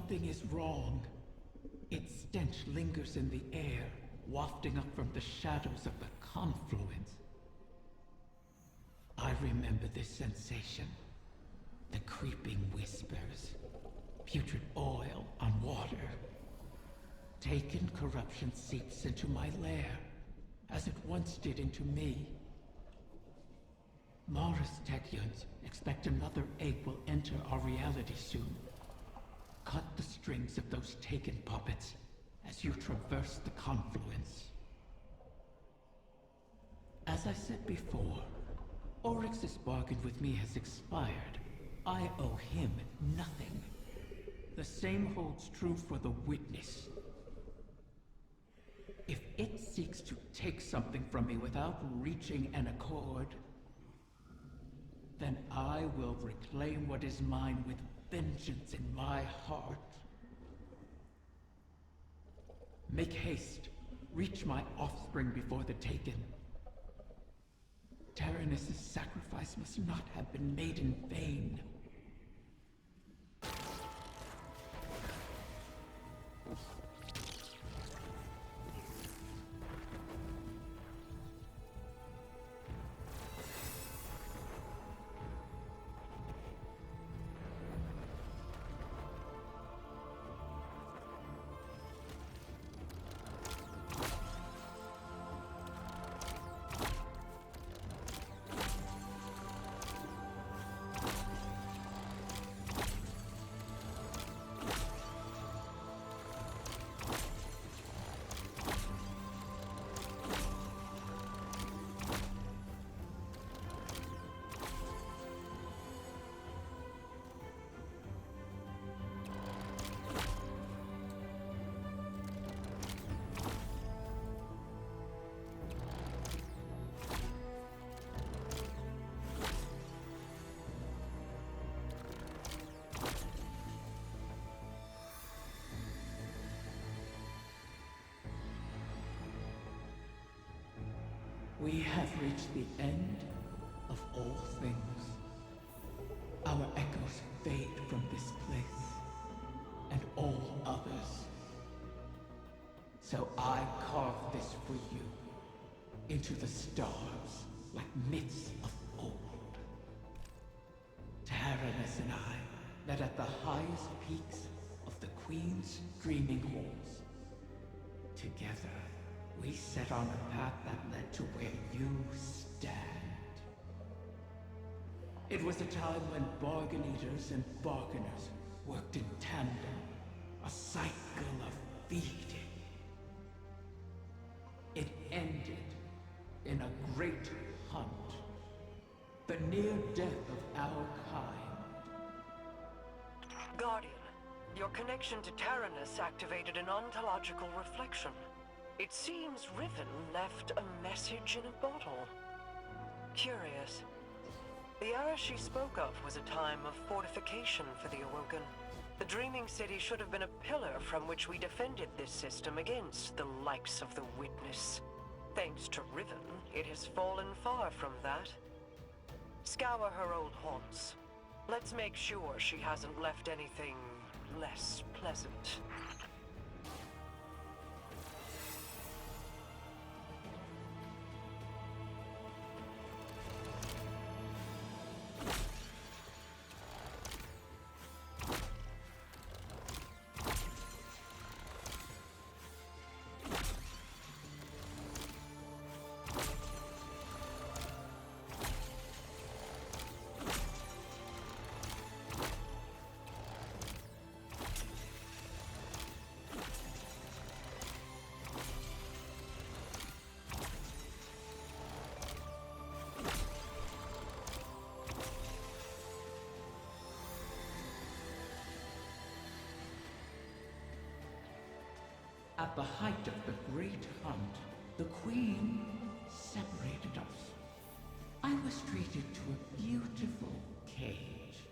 Something is wrong. Its stench lingers in the air, wafting up from the shadows of the confluence. I remember this sensation. The creeping whispers. Putrid oil on water. Taken corruption seeps into my lair, as it once did into me. Mars Techeuns expect another egg will enter our reality soon. Cut the strings of those taken puppets as you traverse the confluence. As I said before, Oryx's bargain with me has expired. I owe him nothing. The same holds true for the Witness. If it seeks to take something from me without reaching an accord, then I will reclaim what is mine with vengeance in my heart. Make haste. Reach my offspring before the Taken. Taranis' sacrifice must not have been made in vain. We have reached the end of all things. Our echoes fade from this place, and all others. So I carve this for you, into the stars, like myths of old. Taranis and I met at the highest peaks of the Queen's dreaming halls. Together, we set on a path that led to where you stand. It was a time when bargain eaters and bargainers worked in tandem, a cycle of feeding. It ended in a great hunt, the near death of our kind. Guardian, your connection to Taranis activated an ontological reflection. It seems Riven left a message in a bottle. Curious. The era she spoke of was a time of fortification for the Awoken. The Dreaming City should have been a pillar from which we defended this system against the likes of the Witness. Thanks to Riven, it has fallen far from that. Scour her old haunts. Let's make sure she hasn't left anything less pleasant. At the height of the great hunt, the Queen separated us. I was treated to a beautiful cage.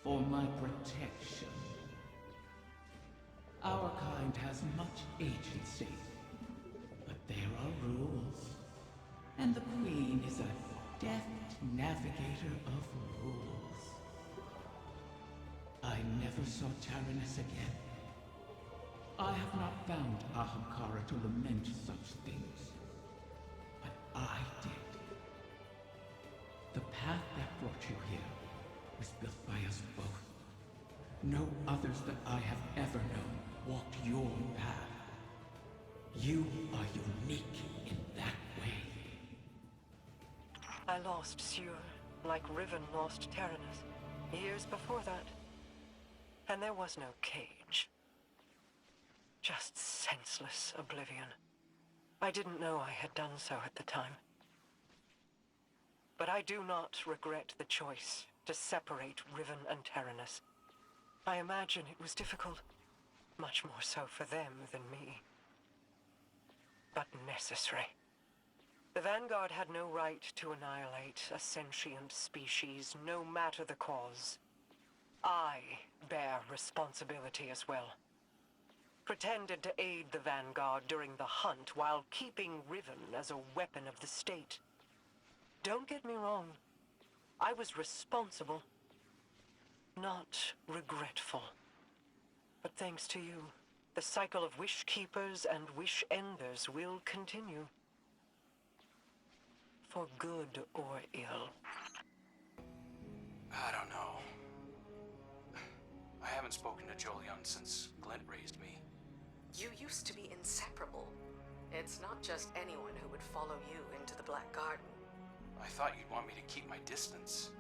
For my protection. Our kind has much agency, but there are rules. And the Queen is a deft navigator of rules. I I never saw Tyrannus again. I have not found Ahamkara to lament such things. But I did. The path that brought you here was built by us both. No others that I have ever known walked your path. You are unique in that way. I lost Siur, like Riven lost Tyrannus, years before that. And there was no cage. Just senseless oblivion. I didn't know I had done so at the time. But I do not regret the choice to separate Riven and Tyrannus. I imagine it was difficult, much more so for them than me. But necessary. The Vanguard had no right to annihilate a sentient species, no matter the cause. I bear responsibility as well. Pretended to aid the Vanguard during the hunt while keeping Riven as a weapon of the state. Don't get me wrong. I was responsible, not regretful. But thanks to you, the cycle of wish keepers and wish enders will continue. For good or ill. I don't know. I haven't spoken to Jolyon since Glint raised me. You used to be inseparable. It's not just anyone who would follow you into the Black Garden. I thought you'd want me to keep my distance.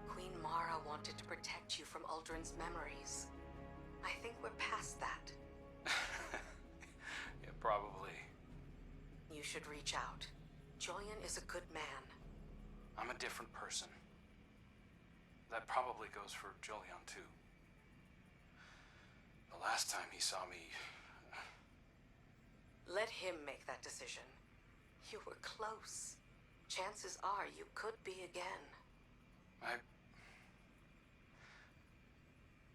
Queen Mara wanted to protect you from Uldren's memories. I think we're past that. Yeah, probably. You should reach out. Jolyon is a good man. I'm a different person. That probably goes for Jolyon, too. The last time he saw me... Let him make that decision. You were close. Chances are you could be again.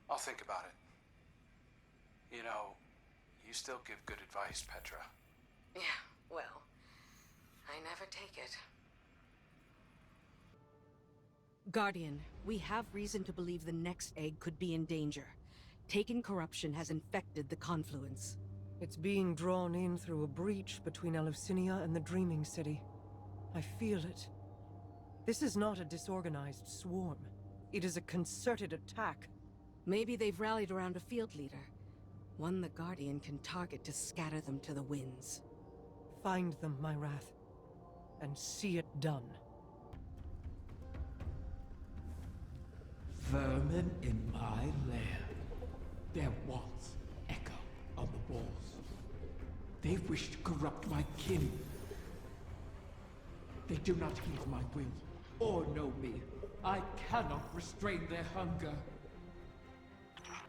I'll think about it. You know, you still give good advice, Petra. Yeah, well, I never take it. Guardian, we have reason to believe the next egg could be in danger. Taken corruption has infected the confluence. It's being drawn in through a breach between Eleusinia and the Dreaming City. I feel it. This is not a disorganized swarm. It is a concerted attack. Maybe they've rallied around a field leader. One the Guardian can target to scatter them to the winds. Find them, my Wrath, and see it done. Vermin in my lair. Their wants echo on the walls. They wish to corrupt my kin. They do not heed my will, or know me. I cannot restrain their hunger.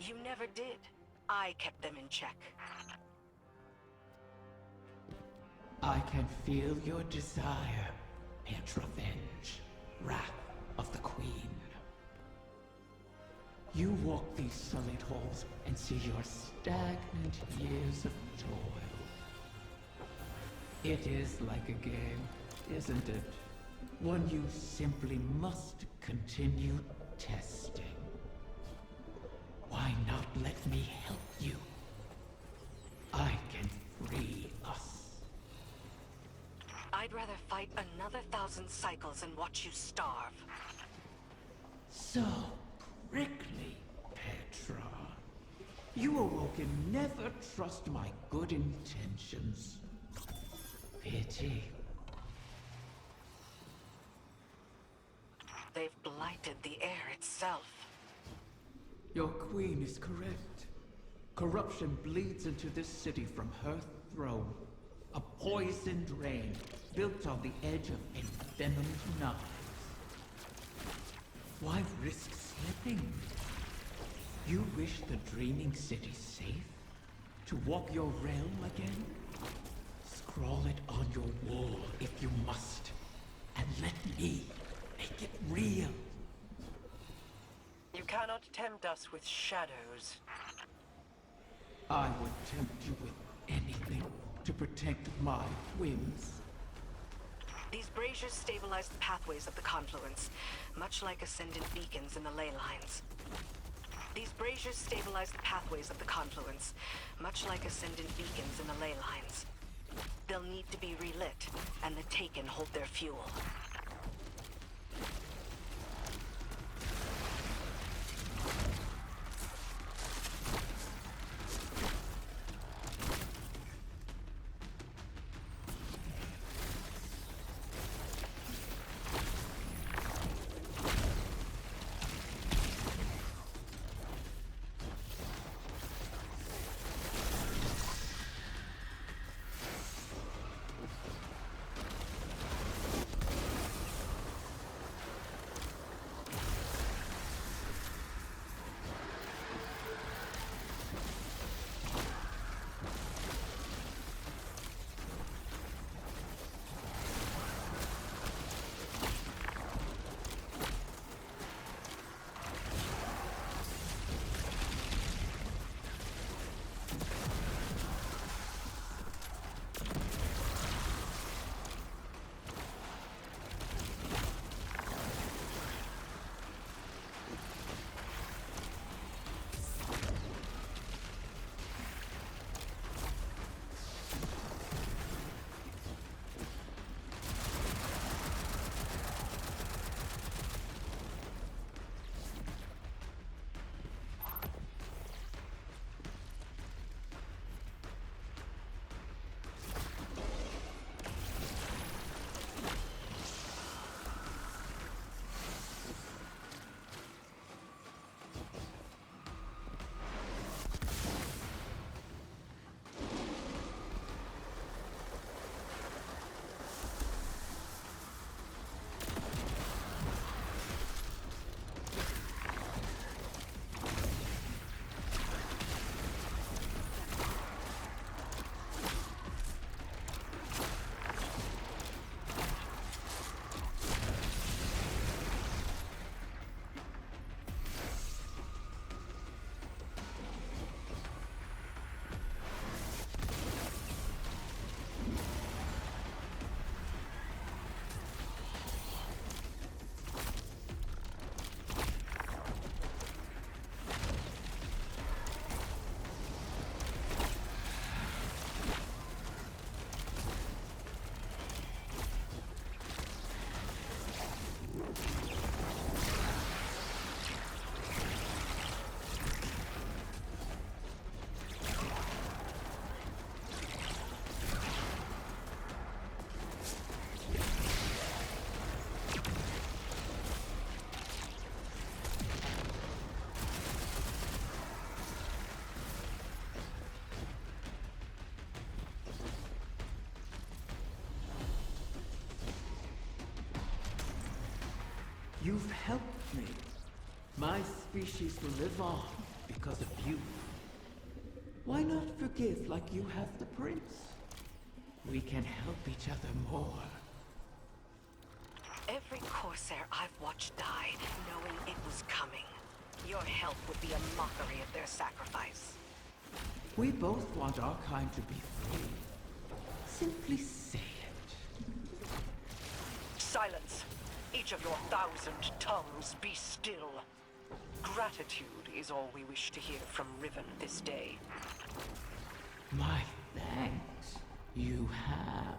You never did. I kept them in check. I can feel your desire, Petrovenge, wrath of the Queen. You walk these sullied halls and see your stagnant years of toil. It is like a game, isn't it? One you simply must continue testing. Why not let me help you? I can free us. I'd rather fight another 1,000 cycles and watch you starve. So prickly, Petra. You awoken never trust my good intentions. Pity. They've blighted the air itself. Your queen is correct. Corruption bleeds into this city from her throne. A poisoned rain built on the edge of envenomed knives. Why risk slipping? You wish the dreaming city safe? To walk your realm again? Scrawl it on your wall if you must. And let me make it real. You cannot tempt us with shadows. I would tempt you with anything to protect my whims. These braziers stabilize the pathways of the confluence, much like ascendant beacons in the ley lines. These Braziers stabilize the pathways of the confluence, much like ascendant beacons in the ley lines. They'll need to be relit, and the Taken hold their fuel. You've helped me. My species will live on because of you. Why not forgive like you have the prince? We can help each other more. Every Corsair I've watched die, knowing it was coming. Your help would be a mockery of their sacrifice. We both want our kind to be free. Simply say it. Silence! Each of your 1,000 tongues be still. Gratitude is all we wish to hear from Riven this day. My thanks. You have.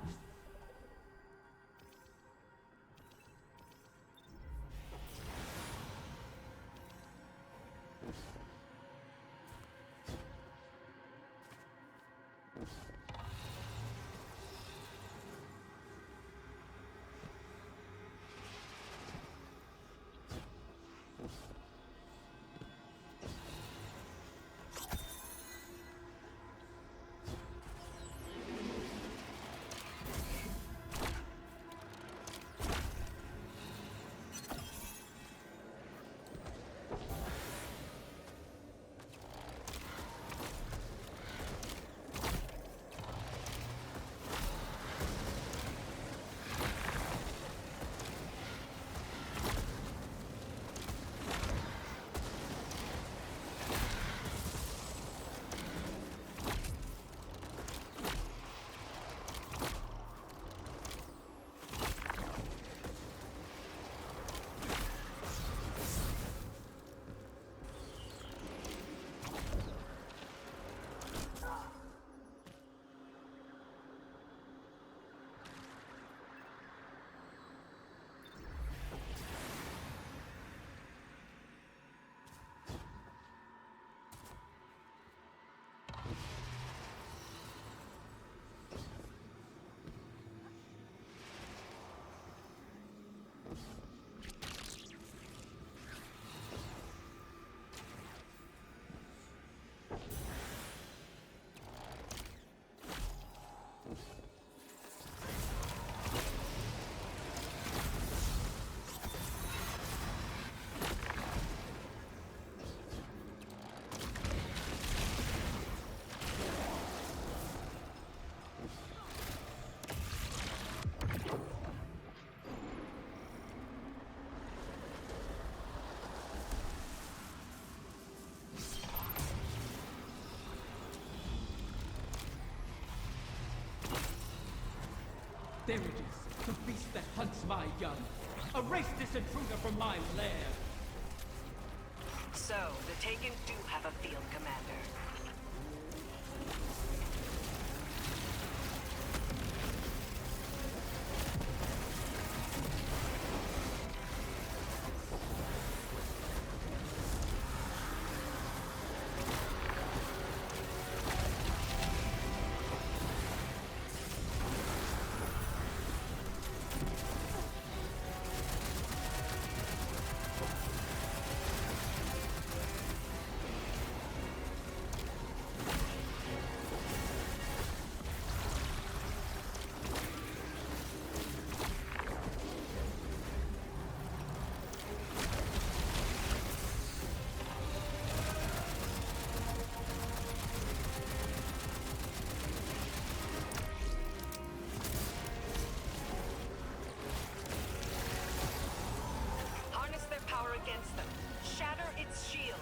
There it is, the beast that hunts my young. Erase this intruder from my lair. So, the Taken do have a field commander. Against them. Shatter its shield.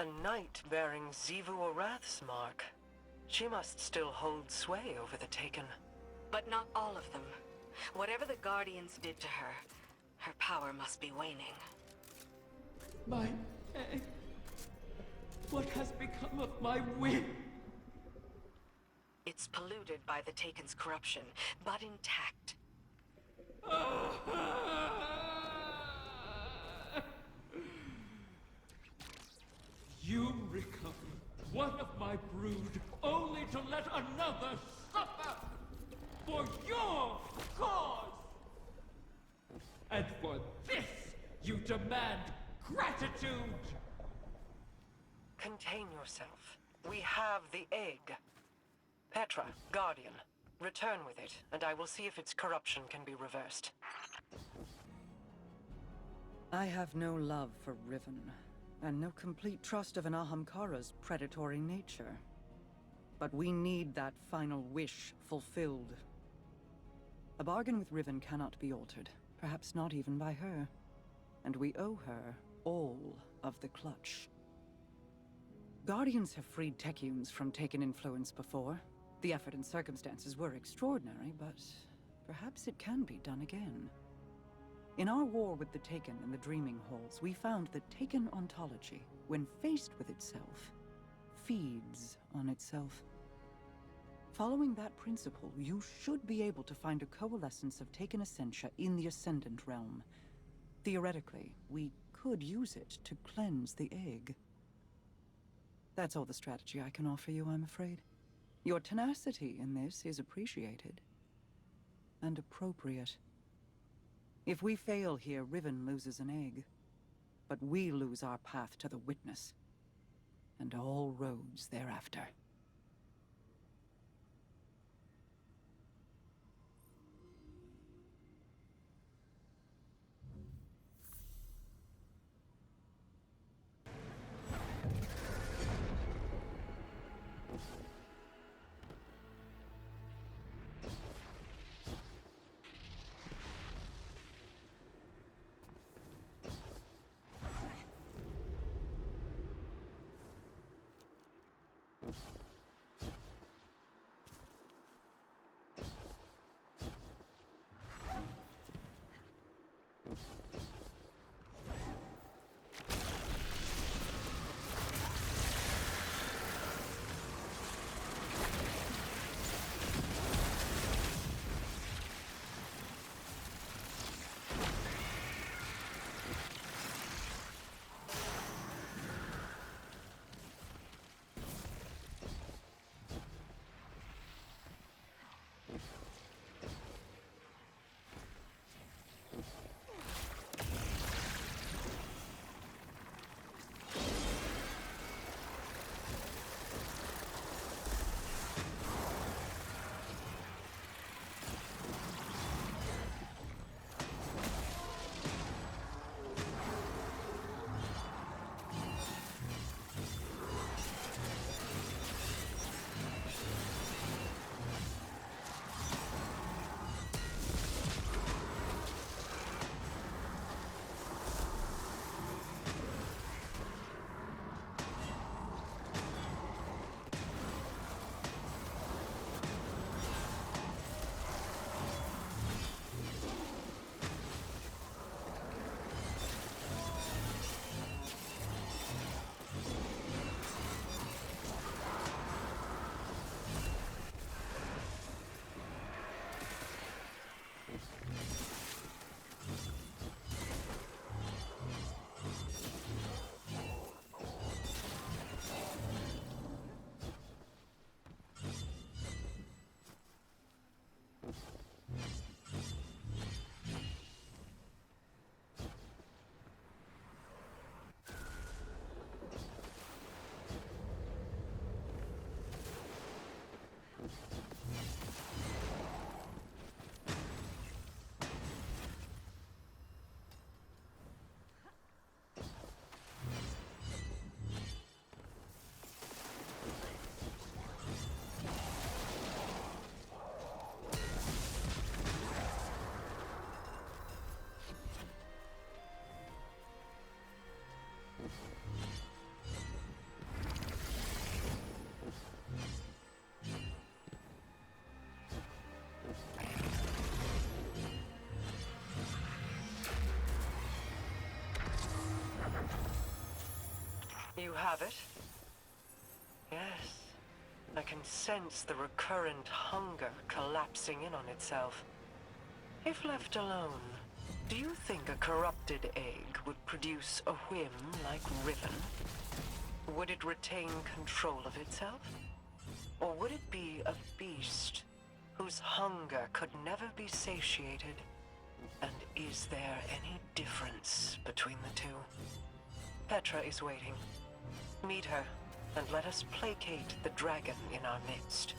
A knight bearing Zivu Arath's mark. She must still hold sway over the Taken. But not all of them. Whatever the Guardians did to her, her power must be waning. My egg. What has become of my wing? It's polluted by the Taken's corruption, but intact. You recover one of my brood, only to let another suffer for your cause! And for this, you demand gratitude! Contain yourself. We have the egg. Petra, Guardian, return with it, and I will see if its corruption can be reversed. I have no love for Riven, and no complete trust of an Ahamkara's predatory nature. But we need that final wish fulfilled. A bargain with Riven cannot be altered, perhaps not even by her. And we owe her all of the clutch. Guardians have freed Techians from Taken influence before. The effort and circumstances were extraordinary, but perhaps it can be done again. In our war with the Taken in the Dreaming Halls, we found that Taken ontology, when faced with itself, feeds on itself. Following that principle, you should be able to find a coalescence of Taken essentia in the Ascendant Realm. Theoretically, we could use it to cleanse the egg. That's all the strategy I can offer you, I'm afraid. Your tenacity in this is appreciated. And appropriate. If we fail here, Riven loses an egg. But we lose our path to the Witness. And all roads thereafter. You have it? Yes. I can sense the recurrent hunger collapsing in on itself. If left alone, do you think a corrupted egg would produce a whim like Riven? Would it retain control of itself? Or would it be a beast whose hunger could never be satiated? And is there any difference between the two? Petra is waiting. Meet her, and let us placate the dragon in our midst.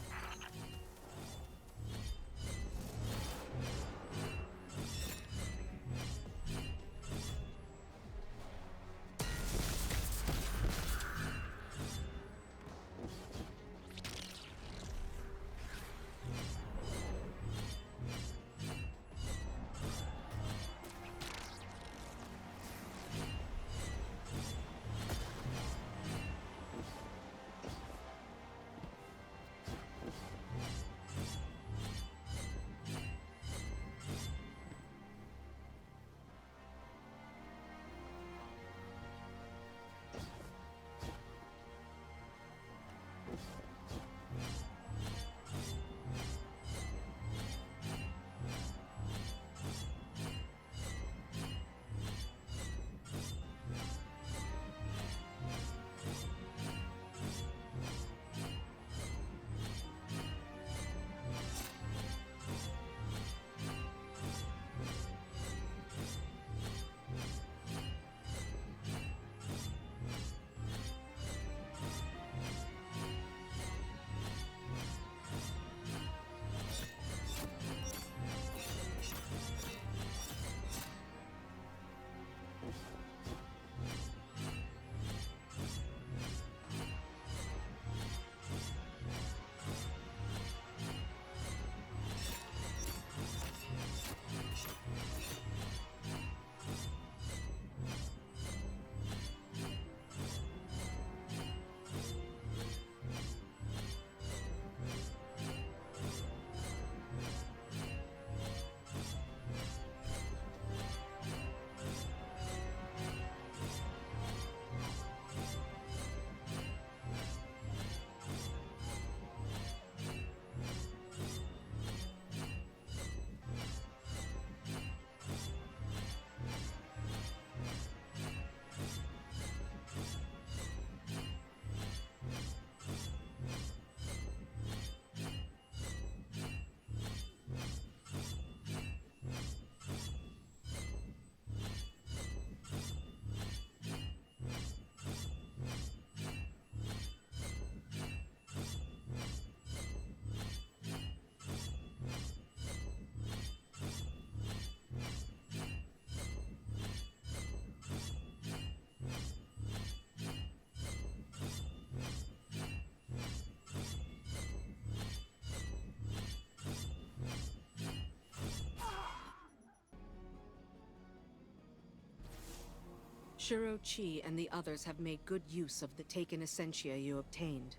Shuro Chi and the others have made good use of the taken essentia you obtained.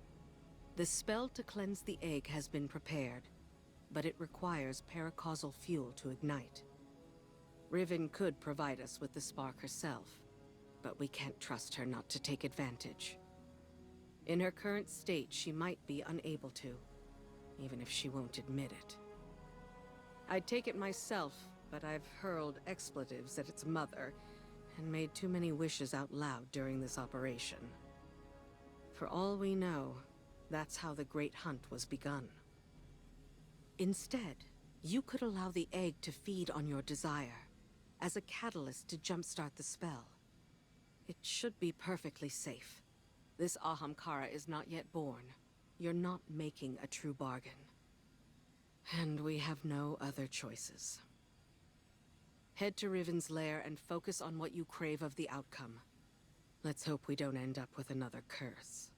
The spell to cleanse the egg has been prepared, but it requires paracausal fuel to ignite. Riven could provide us with the spark herself, but we can't trust her not to take advantage. In her current state, she might be unable to, even if she won't admit it. I'd take it myself, but I've hurled expletives at its mother and made too many wishes out loud during this operation. For all we know, that's how the Great Hunt was begun. Instead, you could allow the egg to feed on your desire, as a catalyst to jumpstart the spell. It should be perfectly safe. This Ahamkara is not yet born. You're not making a true bargain. And we have no other choices. Head to Riven's lair and focus on what you crave of the outcome. Let's hope we don't end up with another curse.